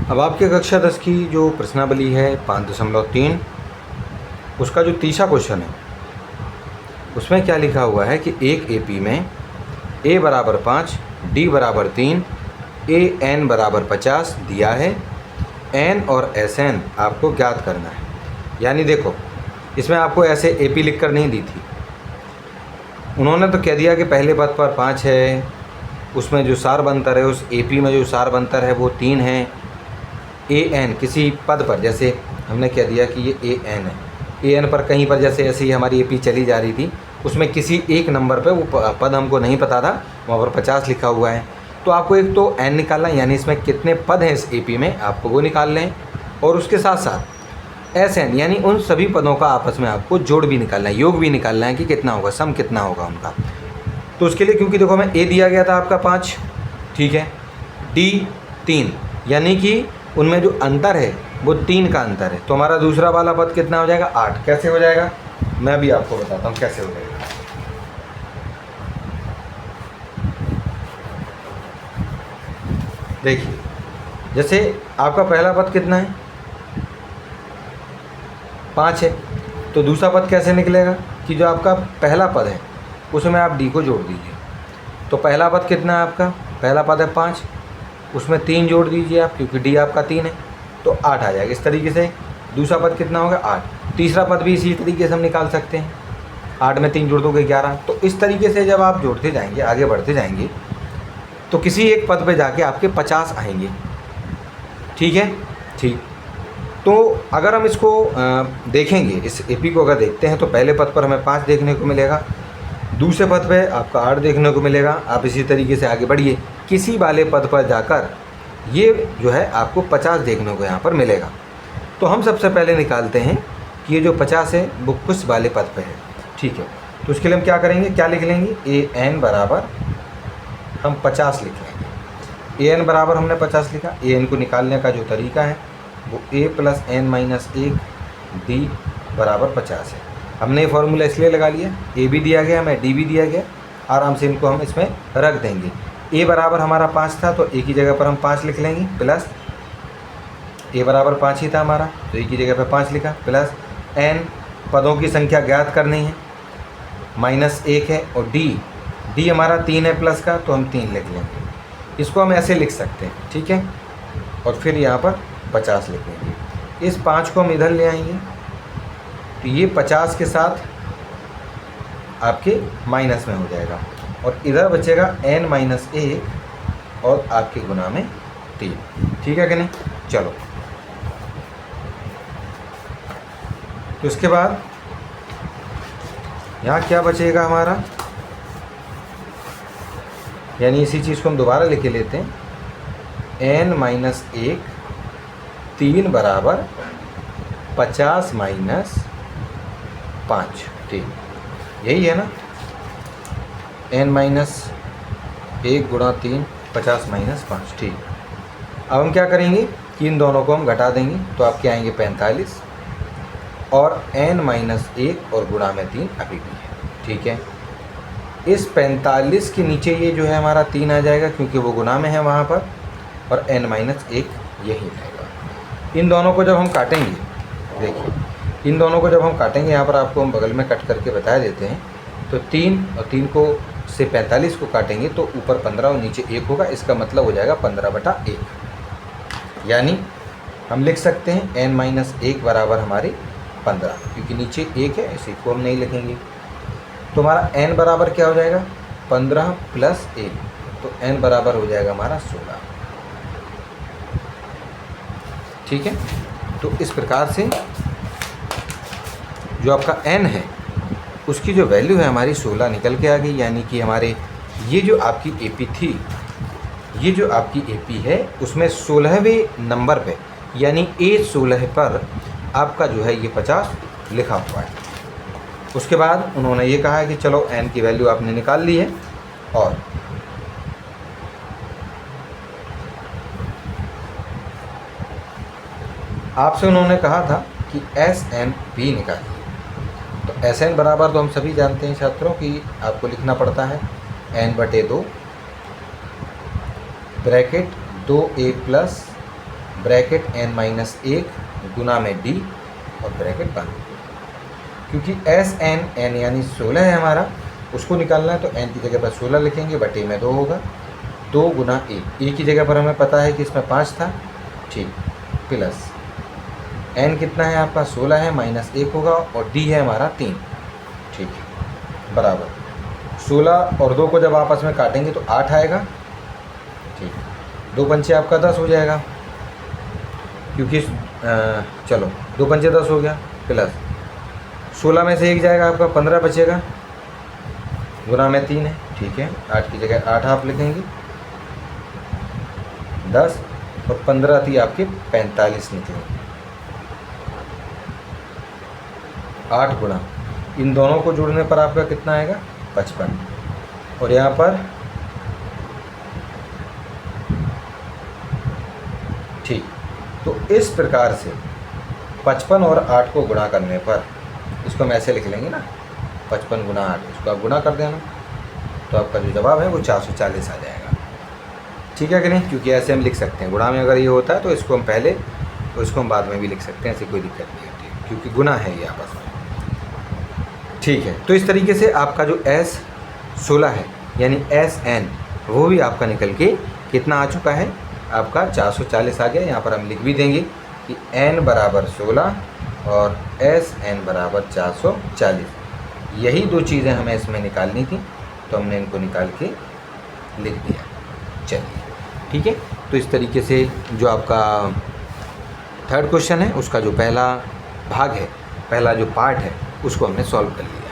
अब आपके कक्षा 10 की जो प्रश्नावली है 5.3 उसका जो तीसरा क्वेश्चन है उसमें क्या लिखा हुआ है कि एक एपी में a बराबर 5, d बराबर 3, an बराबर 50 दिया है। n और sn आपको ज्ञात करना है। यानी देखो, इसमें आपको ऐसे एपी लिख कर नहीं दी थी, उन्होंने तो कह दिया कि पहले पद पर 5 है, उसमें जो सार बंतर है उस एपी में जो सार बंतर है वो 3 है। an किसी पद पर, जैसे हमने कह दिया कि ये an है, an पर कहीं पर जैसे ऐसे ही हमारी एपी चली जा रही थी, उसमें किसी एक नंबर पे वो पद हमको नहीं पता था, वहाँ पर 50 लिखा हुआ है। तो आपको एक तो n निकालना है, यानी इसमें कितने पद हैं इस एपी में आपको वो निकाल लें, और उसके साथ साथ sn यानी उन सभी पदों का आपस में आपको जोड़ भी निकालना है, योग भी निकालना है कि कितना होगा, सम कितना होगा उनका। तो उसके लिए, क्योंकि देखो हमें a दिया गया था आपका 5, ठीक है, d 3, यानी कि उनमें जो अंतर है वो 3 का अंतर है, तो हमारा दूसरा वाला पद कितना हो जाएगा, 8। कैसे हो जाएगा, मैं भी आपको बताता हूँ कैसे हो जाएगा। देखिए, जैसे आपका पहला पद कितना है, 5 है, तो दूसरा पद कैसे निकलेगा कि जो आपका पहला पद है उसमें आप d को जोड़ दीजिए। तो पहला पद कितना है आपका, पहला पद है 5, उसमें 3 जोड़ दीजिए आप, क्योंकि d आपका 3 है, तो 8 आ जाएगा। इस तरीके से दूसरा पद कितना होगा, 8। तीसरा पद भी इसी तरीके से हम निकाल सकते हैं, 8 में 3 जोड़ दोगे 11। तो इस तरीके से जब आप जोड़ते जाएंगे, आगे बढ़ते जाएंगे, तो किसी एक पद पे जाके आपके 50 आएंगे। ठीक है, ठीक। तो अगर हम इसको देखेंगे, इस एपी को अगर देखते हैं, तो पहले पद पर हमें 5 देखने को मिलेगा, दूसरे पद पे आपका 8 देखने को मिलेगा। आप इसी तरीके से आगे बढ़िए, किसी वाले पद पर जाकर ये जो है आपको 50 देखने को यहाँ पर मिलेगा। तो हम सबसे पहले निकालते हैं कि ये जो 50 है वो किस वाले पद पे है। ठीक है, तो उसके लिए हम क्या करेंगे, क्या लिख लेंगे, an बराबर हम 50 लिख लेंगे। an बराबर हमने 50 लिखा। an को निकालने का जो तरीका है वो a plus n minus 1 d बराबर 50 है। हमने ये फॉर्मूला इसलिए लगा लिया, a भी दिया गया, हमें d भी दिया गया, आराम से इनको हम इसमें रख देंगे। a बराबर हमारा 5 था, तो a की जगह पर हम 5 लिख लेंगे, प्लस a बराबर 5 ही था हमारा, तो a की जगह पर 5 लिखा, प्लस n पदों की संख्या ज्ञात करनी है, माइनस 1 है, और d हमारा 3 है प्लस का, तो हम 3 लिख लेंगे। इसको हम ऐसे लिख सकते हैं, ठीक है, और फिर यहाँ पर 50 लिख लेंगे। इस 5 को हम इधर ले आएंगे, तो ये 50 के साथ आपके माइनस में हो जाएगा, और इधर बचेगा n माइनस 1 और आपके गुना में 3। ठीक है कि नहीं, चलो। तो इसके बाद यहाँ क्या बचेगा हमारा, यानी इसी चीज़ को हम दोबारा लिख लेते हैं, n माइनस 1 3 बराबर 50 माइनस 5। ठीक, यही है ना, n माइनस 1 गुणा 3 50 माइनस 5। ठीक, अब हम क्या करेंगे कि इन दोनों को हम घटा देंगे, तो आपके आएंगे 45, और n माइनस 1 और गुणा में 3 अभी भी है। ठीक है, इस 45 के नीचे ये जो है हमारा 3 आ जाएगा, क्योंकि वो गुणा में है वहाँ पर, और n माइनस 1 यही रहेगा। इन दोनों को जब हम काटेंगे, देखिए इन दोनों को जब हम काटेंगे, यहाँ पर आपको हम बगल में कट करके बता देते हैं, तो 3 और 3 को से 45 को काटेंगे तो ऊपर 15 और नीचे 1 होगा, इसका मतलब हो जाएगा 15/1। यानी हम लिख सकते हैं n माइनस 1 बराबर हमारे 15, क्योंकि नीचे 1 है, इसी को हम नहीं लिखेंगे। तो हमारा n बराबर क्या हो जाएगा, 15 प्लस 1, तो n बराबर हो जाएगा हमारा 16। ठीक है, तो इस प्रकार से जो आपका n है उसकी जो वैल्यू है हमारी 16 निकल के आ गई। यानी कि हमारे ये जो आपकी एपी थी, ये जो आपकी एपी है उसमें 16वें नंबर पे, यानी A16 पर आपका जो है ये 50 लिखा हुआ है। उसके बाद उन्होंने ये कहा है कि चलो n की वैल्यू आपने निकाल ली है, और आपसे उन्होंने कहा था कि SN भी निकालिए। तो SN बराबर तो हम सभी जानते हैं छात्रों कि आपको लिखना पड़ता है n/2 bracket 2a plus bracket n-1 गुना में d और ब्रैकेट बंद। क्योंकि n यानी 16 है हमारा, उसको निकालना है तो n की जगह पर 16 लिखेंगे, बटे में 2 होगा, 2 गुना a की जगह पर हमें पता है कि इसमें 5 था, ठीक, प्लस n कितना है आपका 16 है, -1 होगा और d है हमारा 3, ठीक है, बराबर 16 और 2 को जब आपस में काटेंगे तो 8 आएगा, ठीक, 2 पंचे आपका 10 हो जाएगा, क्योंकि चलो 2 पंचे 10 हो गया, प्लस 16 में से 1 जाएगा आपका 15 बचेगा, गुना में 3 है, ठीक है, 8 की जगह 8 आप लिखेंगे, 10 और 15 थी आपके 45 निकलेंगे। 8 गुना इन दोनों को जोड़ने पर आपका कितना आएगा 55, और यहाँ पर ठीक। तो इस प्रकार से 55 और 8 को गुणा करने पर, इसको हम ऐसे लिख लेंगे ना, 55 गुना 8, इसको आप गुणा कर देना तो आपका जो जवाब है वो 440 आ जाएगा, ठीक है कि नहीं। क्योंकि ऐसे हम लिख सकते हैं, गुणा में अगर ये होता है तो इसको हम पहले, तो इसको हम बाद में भी लिख सकते हैं, ऐसी कोई दिक्कत नहीं होती है, क्योंकि गुना है ये आपस में, ठीक है। तो इस तरीके से आपका जो S16 है यानी SN वो भी आपका निकल के कितना आ चुका है, आपका 440 आ गया। यहाँ पर हम लिख भी देंगे कि n बराबर 16 और SN बराबर 440। यही 2 चीज़ें हमें इसमें निकालनी थी, तो हमने इनको निकाल के लिख दिया। चलिए ठीक है। तो इस तरीके से जो आपका थर्ड क्वेश्चन है उसका जो पहला भाग है, पहला जो पार्ट है, उसको हमने सॉल्व कर लिया।